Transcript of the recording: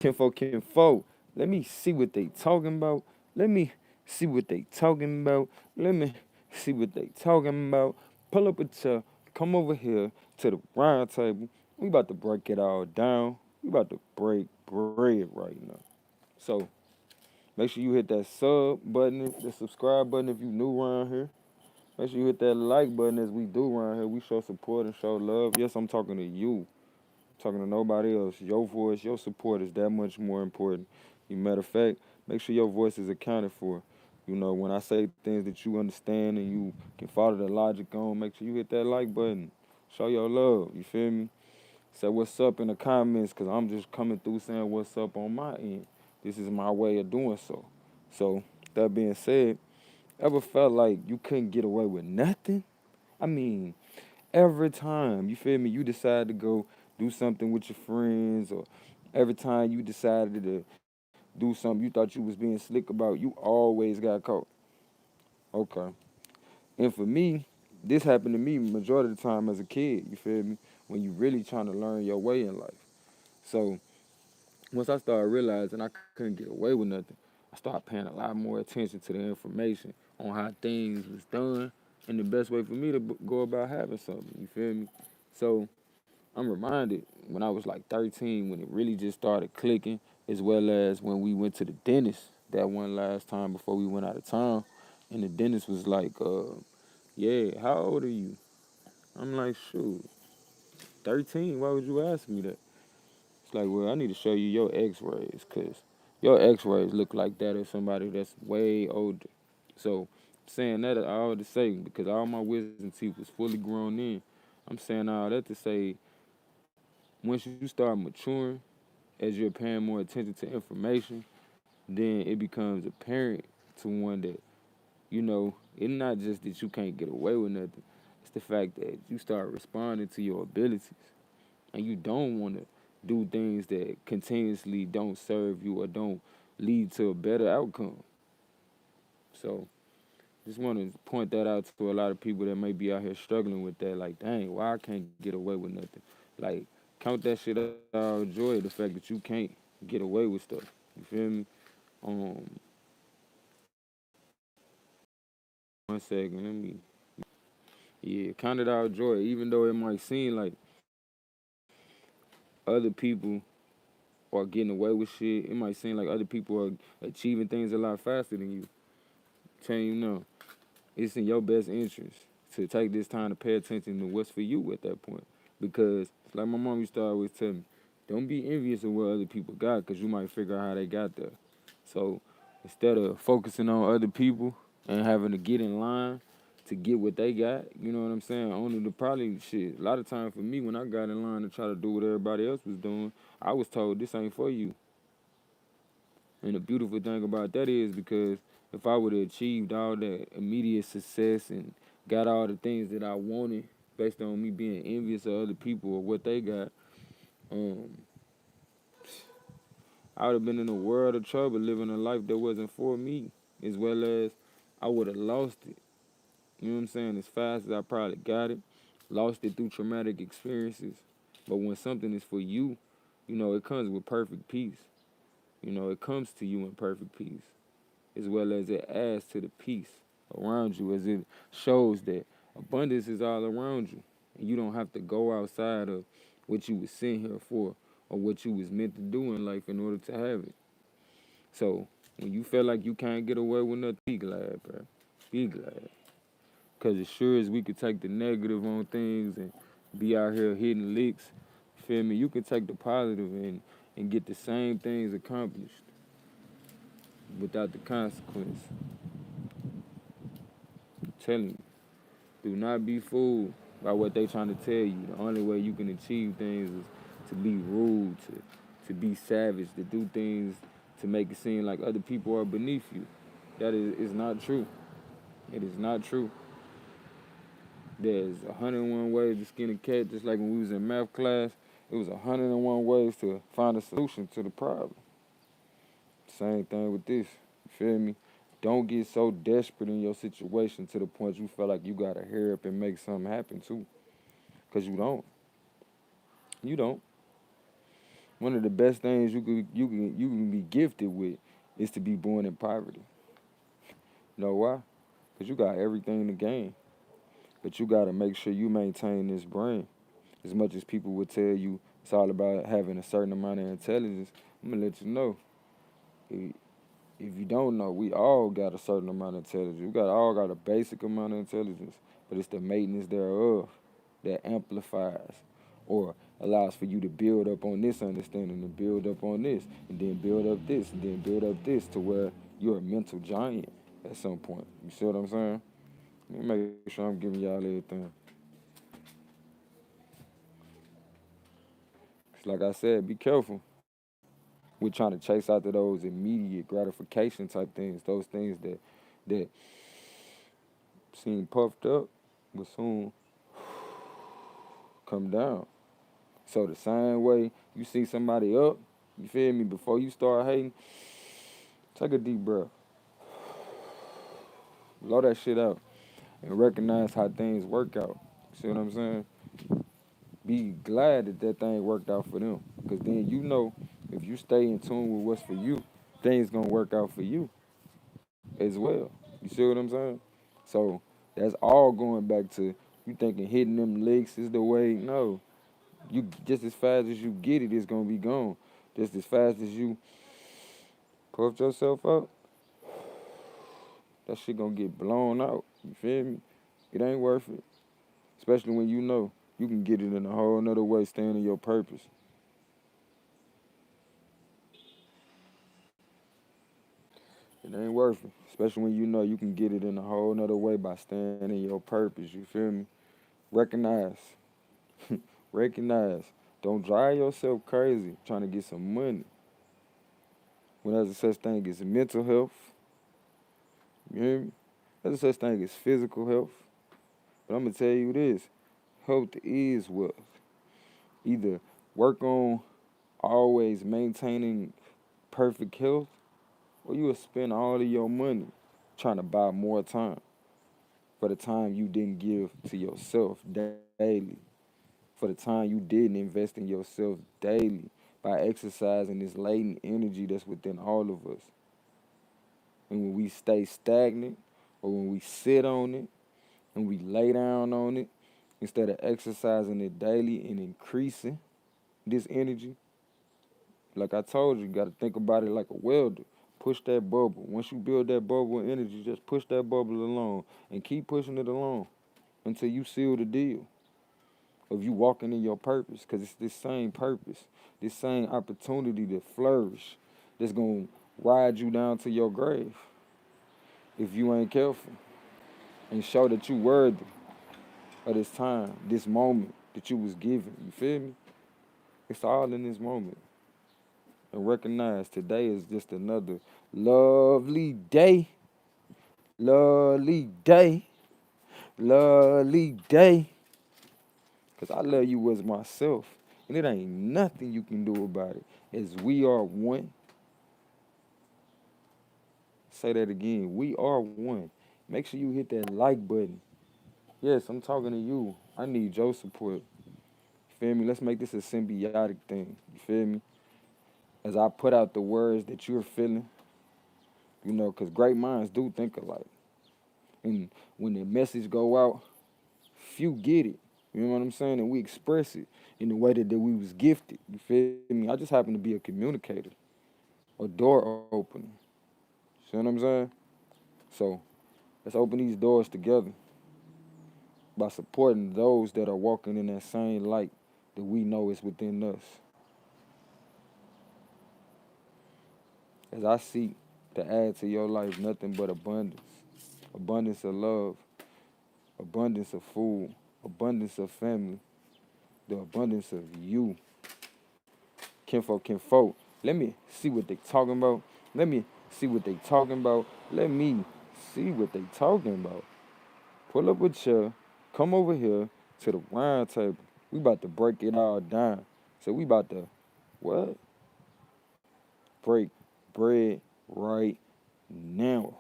Kinfolk. Let me see what they talking about. Let me see what they talking about. Let me see what they talking about. Pull up a chair. Come over here to the round table. We about to break it all down. We about to break bread right now. So make sure you hit that sub button, the subscribe button if you new around here. Make sure you hit that like button as we do around here. We show support and show love. Yes, I'm talking to you. Talking to nobody else. Your voice, your support is that much more important. Matter of fact, make sure your voice is accounted for. When I say things that you understand and you can follow the logic on, make sure you hit that like button. Show your love. You feel me? Say what's up in the comments, because I'm just coming through saying what's up on my end. This is my way of doing so. So, that being said, ever felt like you couldn't get away with nothing? I mean, every time, you feel me, you decide to go do something with your friends, or every time you decided to do something you thought you was being slick about, you always got caught. Okay. And for me, this happened to me majority of the time as a kid, you feel me? When you really trying to learn your way in life. So once I started realizing I couldn't get away with nothing, I started paying a lot more attention to the information on how things was done and the best way for me to go about having something, you feel me? So I'm reminded when I was like 13, when it really just started clicking, as well as when we went to the dentist that one last time before we went out of town. And the dentist was like, yeah, how old are you? I'm like, shoot, 13. Why would you ask me that? It's like, well, I need to show you your x-rays, because your x-rays look like that of somebody that's way older. So saying that all to say, because all my wisdom teeth was fully grown in, I'm saying all that to say, once you start maturing, as you're paying more attention to information, then it becomes apparent to one that, it's not just that you can't get away with nothing. It's the fact that you start responding to your abilities and you don't want to do things that continuously don't serve you or don't lead to a better outcome. So just want to point that out to a lot of people that may be out here struggling with that. Like, dang, why I can't get away with nothing? Like, count that shit out joy, the fact that you can't get away with stuff. You feel me? Um, One second, let me. Yeah, count it out joy. Even though it might seem like other people are getting away with shit, it might seem like other people are achieving things a lot faster than you. Telling you no, it's in your best interest to take this time to pay attention to what's for you at that point. Because, like my mom used to always tell me, don't be envious of what other people got, because you might figure out how they got there. So instead of focusing on other people and having to get in line to get what they got, you know what I'm saying? Only the probably shit. A lot of time for me, when I got in line to try to do what everybody else was doing, I was told this ain't for you. And the beautiful thing about that is, because if I would have achieved all that immediate success and got all the things that I wanted based on me being envious of other people or what they got, um, I would have been in a world of trouble living a life that wasn't for me, as well as I would have lost it. You know what I'm saying? As fast as I probably got it, lost it through traumatic experiences. But when something is for you, it comes with perfect peace. It comes to you in perfect peace, as well as it adds to the peace around you, as it shows that abundance is all around you. And you don't have to go outside of what you was sent here for or what you was meant to do in life in order to have it. So when you feel like you can't get away with nothing, be glad, bro. Be glad. Because as sure as we could take the negative on things and be out here hitting licks, you feel me, you can take the positive and get the same things accomplished without the consequence. I'm telling you. Do not be fooled by what they trying to tell you. The only way you can achieve things is to be rude, to be savage, to do things to make it seem like other people are beneath you. That is not true. It is not true. There's 101 ways to skin a cat, just like when we was in math class. It was 101 ways to find a solution to the problem. Same thing with this. You feel me? Don't get so desperate in your situation to the point you feel like you gotta hurry up and make something happen too. Cause you don't. You don't. One of the best things you can be gifted with is to be born in poverty. You know why? Because you got everything to gain. But you gotta make sure you maintain this brain. As much as people would tell you it's all about having a certain amount of intelligence, I'm gonna let you know. i- If you don't know, we all got a certain amount of intelligence. We all got a basic amount of intelligence, but it's the maintenance thereof that amplifies or allows for you to build up on this understanding and build up on this and then build up this and then build up this to where you're a mental giant at some point. You see what I'm saying? Let me make sure I'm giving y'all everything. It's like I said, be careful. We're trying to chase after those immediate gratification type things, those things that seem puffed up will soon come down. So the same way you see somebody up, you feel me, before you start hating, take a deep breath, blow that shit out, and recognize how things work out. See what I'm saying? Be glad that that thing worked out for them, because then you know if you stay in tune with what's for you, things gonna work out for you as well. You see what I'm saying? So that's all going back to you thinking hitting them licks is the way. No, you just as fast as you get it, it's gonna be gone. Just as fast as you puff yourself up, that shit gonna get blown out. You feel me? It ain't worth it. Especially when you know you can get it in a whole nother way, staying in your purpose. It ain't worth it. Especially when you know you can get it in a whole nother way by staying in your purpose. You feel me? Recognize. Recognize. Don't drive yourself crazy trying to get some money. When there's a such thing as mental health, you hear me? There's a such thing as physical health. But I'm gonna tell you this: health is wealth. Either work on always maintaining perfect health, or you will spend all of your money trying to buy more time for the time you didn't give to yourself daily, for the time you didn't invest in yourself daily by exercising this latent energy that's within all of us. And when we stay stagnant or when we sit on it and we lay down on it instead of exercising it daily and increasing this energy, like I told you, you got to think about it like a welder. Push that bubble. Once you build that bubble of energy, just push that bubble along and keep pushing it along until you seal the deal of you walking in your purpose. Because it's this same purpose, this same opportunity to flourish that's going to ride you down to your grave if you ain't careful and show that you worthy of this time, this moment that you was given. You feel me? It's all in this moment. And recognize today is just another lovely day, lovely day, lovely day. Because I love you as myself. And it ain't nothing you can do about it. As we are one. Say that again. We are one. Make sure you hit that like button. Yes, I'm talking to you. I need your support. You feel me? Let's make this a symbiotic thing. You feel me? As I put out the words that you're feeling, because great minds do think alike. And when the message go out, few get it. You know what I'm saying? And we express it in the way that we was gifted. You feel me? I just happen to be a communicator, a door opener. See what I'm saying? So let's open these doors together by supporting those that are walking in that same light that we know is within us. As I seek to add to your life nothing but abundance, abundance of love, abundance of food, abundance of family, the abundance of you. Kinfolk, let me see what they talking about. Let me see what they talking about. Let me see what they talking about. Pull up a chair, come over here to the round table. We about to break it all down. So we about to, what? Break bread right now.